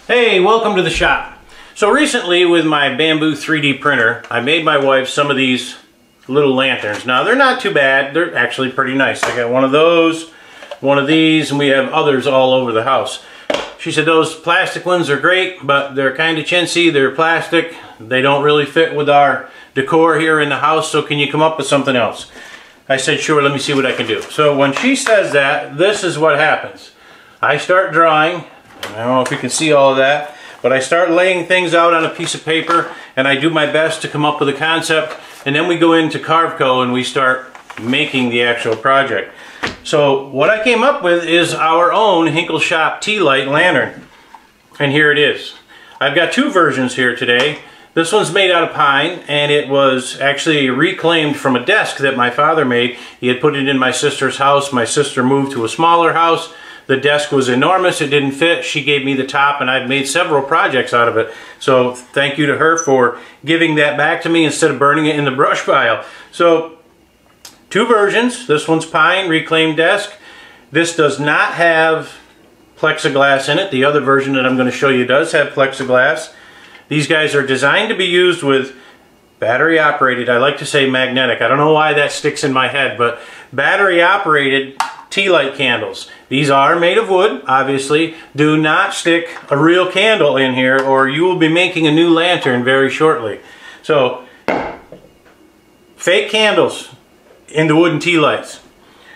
Hey, welcome to the shop. So recently with my bamboo 3D printer, I made my wife some of these little lanterns. Now they're not too bad, they're actually pretty nice. I got one of those, one of these, and we have others all over the house. She said those plastic ones are great, but they're kind of chintzy, they're plastic, they don't really fit with our decor here in the house, so can you come up with something else? I said sure, let me see what I can do. So when she says that, this is what happens. I start drawing. I don't know if you can see all of that, but I start laying things out on a piece of paper and I do my best to come up with a concept, and then we go into Carveco and we start making the actual project. So what I came up with is our own Hinkle Shop tea light lantern, and here it is. I've got two versions here today. This one's made out of pine, and it was actually reclaimed from a desk that my father made. He had put it in my sister's house. My sister moved to a smaller house. The desk was enormous, it didn't fit. She gave me the top and I've made several projects out of it. So thank you to her for giving that back to me instead of burning it in the brush pile. So two versions. This one's pine, reclaimed desk. This does not have plexiglass in it. The other version that I'm going to show you does have plexiglass. These guys are designed to be used with battery operated, I like to say magnetic. I don't know why that sticks in my head, but battery operated tea light candles. These are made of wood, obviously. Do not stick a real candle in here or you will be making a new lantern very shortly. So, fake candles into wooden tea lights.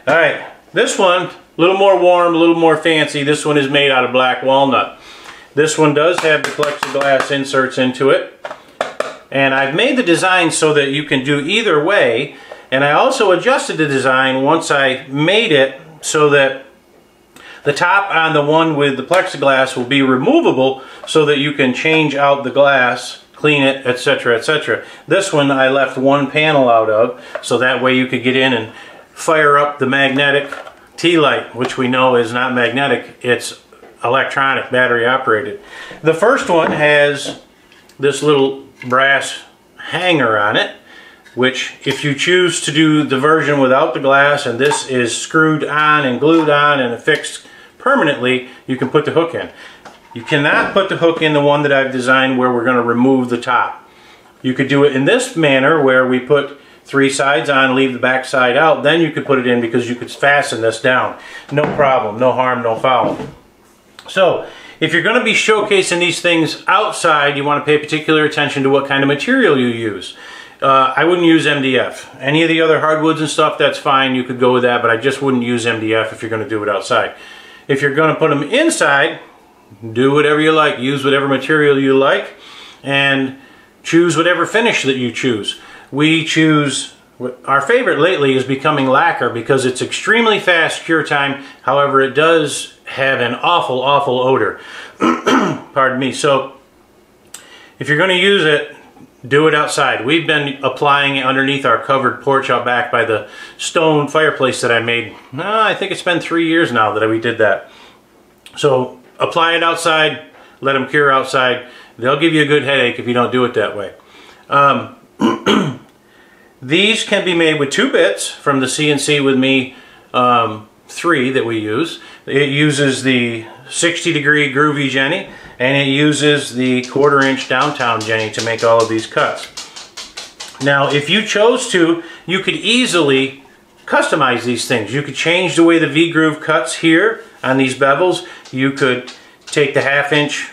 Alright, this one, a little more warm, a little more fancy. This one is made out of black walnut. This one does have the plexiglass inserts into it. And I've made the design so that you can do either way. And I also adjusted the design once I made it so that the top on the one with the plexiglass will be removable so that you can change out the glass, clean it, etc., etc. This one I left one panel out of so that way you could get in and fire up the magnetic tea light, which we know is not magnetic, it's electronic, battery operated. The first one has this little brass hanger on it, which if you choose to do the version without the glass and this is screwed on and glued on and affixed permanently, you can put the hook in. You cannot put the hook in the one that I've designed where we're going to remove the top. You could do it in this manner where we put three sides on, leave the back side out, then you could put it in because you could fasten this down. No problem, no harm, no foul. So, if you're going to be showcasing these things outside, you want to pay particular attention to what kind of material you use. I wouldn't use MDF. Any of the other hardwoods and stuff, that's fine, you could go with that, but I just wouldn't use MDF if you're going to do it outside. If you're going to put them inside, do whatever you like, use whatever material you like, and choose whatever finish that you choose. We choose, our favorite lately is becoming lacquer because it's extremely fast cure time, however it does have an awful, awful odor. Pardon me. So, if you're going to use it, do it outside. We've been applying it underneath our covered porch out back by the stone fireplace that I made. I think it's been 3 years now that we did that. So apply it outside, let them cure outside. They'll give you a good headache if you don't do it that way. These can be made with 2 bits from the CNC WITH ME 3 that we use. It uses the 60-degree groovy Jenny, and it uses the 1/4-inch downtown Jenny to make all of these cuts. Now, if you chose to, you could easily customize these things. You could change the way the V-groove cuts here on these bevels. You could take the 1/2-inch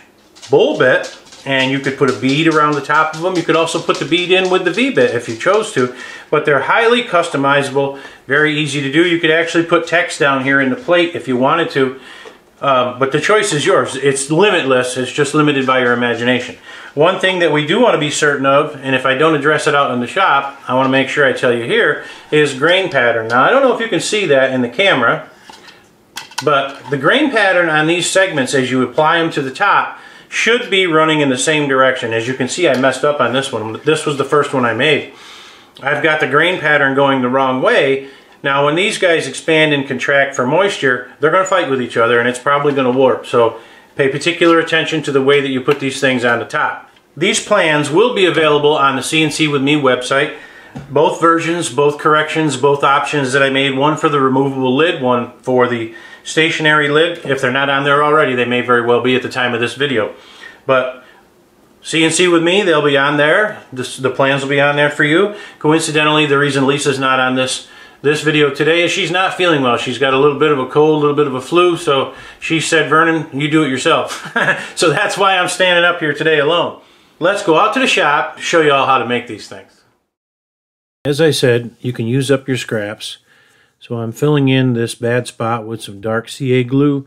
bull bit and you could put a bead around the top of them. You could also put the bead in with the V-bit if you chose to, but they're highly customizable, very easy to do. You could actually put text down here in the plate if you wanted to, but the choice is yours. It's limitless, it's just limited by your imagination. One thing that we do want to be certain of, and if I don't address it out in the shop, I want to make sure I tell you here, is grain pattern. Now I don't know if you can see that in the camera, but the grain pattern on these segments as you apply them to the top should be running in the same direction. As you can see, I messed up on this one. This was the first one I made. I've got the grain pattern going the wrong way. Now when these guys expand and contract for moisture, they're going to fight with each other and it's probably going to warp. So pay particular attention to the way that you put these things on the top. These plans will be available on the CNC WITH ME website. Both versions, both corrections, both options that I made. One for the removable lid, one for the stationary lid. If they're not on there already, they may very well be at the time of this video. But CNC with me, they'll be on there. The plans will be on there for you. Coincidentally, the reason Lisa's not on this video today is she's not feeling well. She's got a little bit of a cold, a little bit of a flu, so she said, Vernon, you do it yourself. So that's why I'm standing up here today alone. Let's go out to the shop, show you all how to make these things. As I said, you can use up your scraps. So I'm filling in this bad spot with some dark CA glue,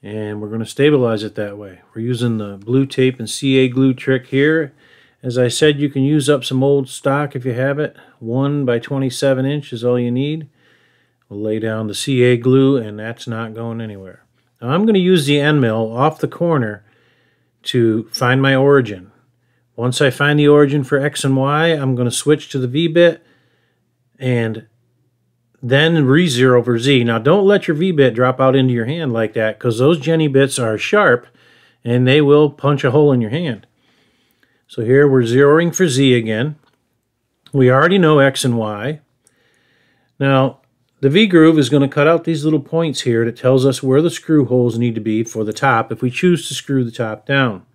and we're going to stabilize it that way. We're using the blue tape and CA glue trick here. As I said, you can use up some old stock if you have it. 1 by 27 inch is all you need. We'll lay down the CA glue, and that's not going anywhere. Now I'm going to use the end mill off the corner to find my origin. Once I find the origin for X and Y, I'm going to switch to the V-bit and then re-zero over Z. Now don't let your V-bit drop out into your hand like that, because those Jenny bits are sharp and they will punch a hole in your hand. So here we're zeroing for Z again. We already know X and Y. Now the V-groove is going to cut out these little points here that tells us where the screw holes need to be for the top if we choose to screw the top down.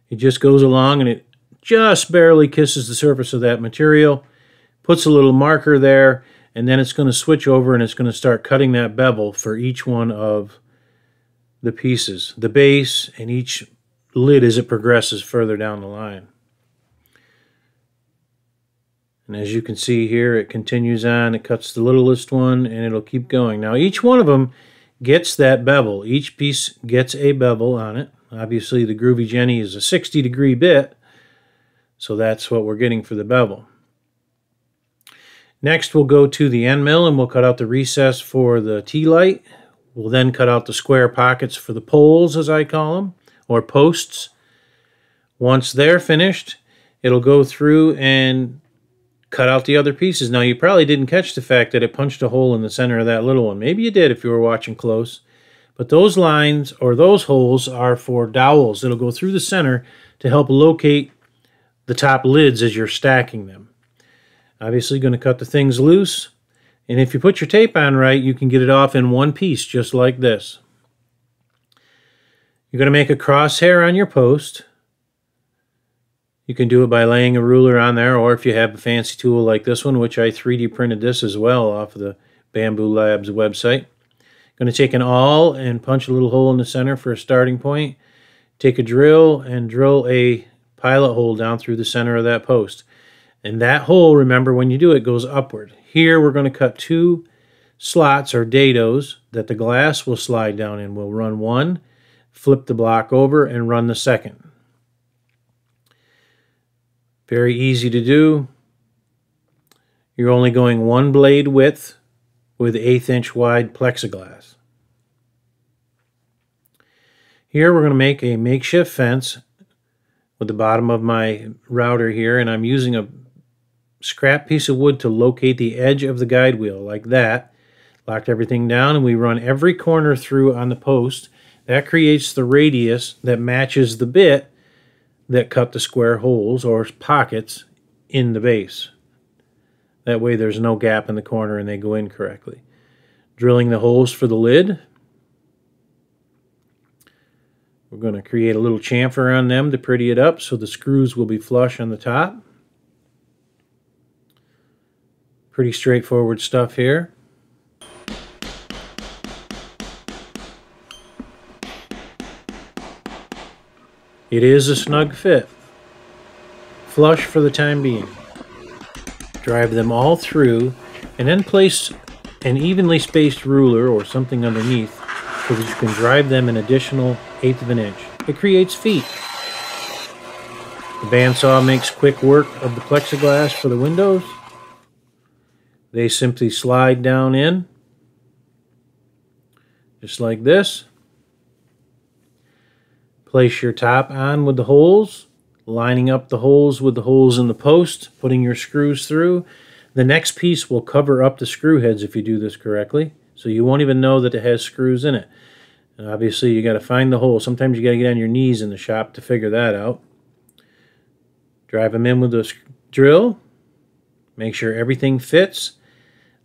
It just goes along and it just barely kisses the surface of that material, puts a little marker there, and then it's going to switch over and it's going to start cutting that bevel for each one of the pieces, the base and each lid as it progresses further down the line. And as you can see here, it continues on, it cuts the littlest one, and it'll keep going. Now each one of them gets that bevel. Each piece gets a bevel on it. Obviously the Groovy Jenny is a 60-degree bit, so that's what we're getting for the bevel. Next we'll go to the end mill and we'll cut out the recess for the T-light. We'll then cut out the square pockets for the poles, as I call them, or posts. Once they're finished, it'll go through and cut out the other pieces. Now you probably didn't catch the fact that it punched a hole in the center of that little one. Maybe you did if you were watching close. But those lines, or those holes, are for dowels. It'll go through the center to help locate the top lids as you're stacking them. Obviously going to cut the things loose. And if you put your tape on right, you can get it off in one piece, just like this. You're going to make a crosshair on your post. You can do it by laying a ruler on there, or if you have a fancy tool like this one, which I 3D printed this as well off of the Bamboo Labs website. Going to take an awl and punch a little hole in the center for a starting point. Take a drill and drill a pilot hole down through the center of that post. And that hole, remember, when you do it, goes upward. Here we're going to cut 2 slots or dados that the glass will slide down in. We'll run one, flip the block over, and run the second. Very easy to do. You're only going 1 blade width with 1/8 inch wide plexiglass. Here we're going to make a makeshift fence with the bottom of my router here, and I'm using a scrap piece of wood to locate the edge of the guide wheel like that. Locked everything down, and we run every corner through on the post. That creates the radius that matches the bit that cut the square holes or pockets in the base. That way there's no gap in the corner and they go in correctly. Drilling the holes for the lid. We're going to create a little chamfer on them to pretty it up so the screws will be flush on the top. Pretty straightforward stuff here. It is a snug fit. Flush for the time being. Drive them all through and then place an evenly spaced ruler or something underneath so that you can drive them an additional 1/8 of an inch. It creates feet. The bandsaw makes quick work of the plexiglass for the windows. They simply slide down in just like this. Place your top on with the holes, lining up the holes with the holes in the post, putting your screws through. The next piece will cover up the screw heads if you do this correctly, so you won't even know that it has screws in it. And obviously you got to find the hole. Sometimes you got to get on your knees in the shop to figure that out. Drive them in with the drill. Make sure everything fits.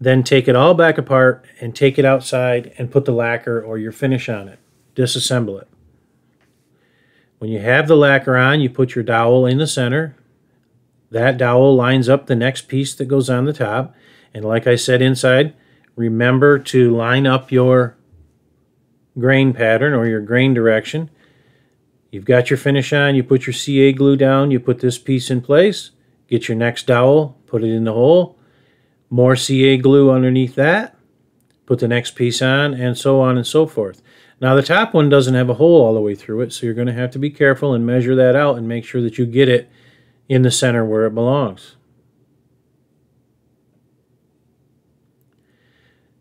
Then take it all back apart and take it outside and put the lacquer or your finish on it. Disassemble it. When you have the lacquer on, you put your dowel in the center. That dowel lines up the next piece that goes on the top. And like I said inside, remember to line up your grain pattern or your grain direction. You've got your finish on, you put your CA glue down, you put this piece in place, get your next dowel, put it in the hole, more CA glue underneath that, put the next piece on, and so on and so forth. Now the top one doesn't have a hole all the way through it, so you're going to have to be careful and measure that out and make sure that you get it in the center where it belongs.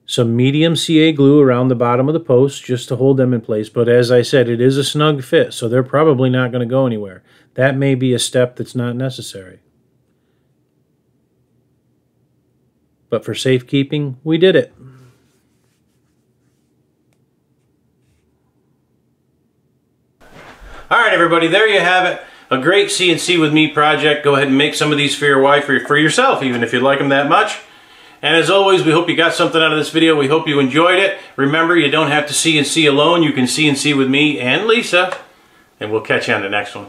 Some medium CA glue around the bottom of the posts just to hold them in place, but as I said, it is a snug fit, so they're probably not going to go anywhere. That may be a step that's not necessary. But for safekeeping, we did it. Alright everybody, there you have it. A great CNC with me project. Go ahead and make some of these for your wife or for yourself, even if you like them that much. And as always, we hope you got something out of this video. We hope you enjoyed it. Remember, you don't have to CNC alone. You can CNC with me and Lisa. And we'll catch you on the next one.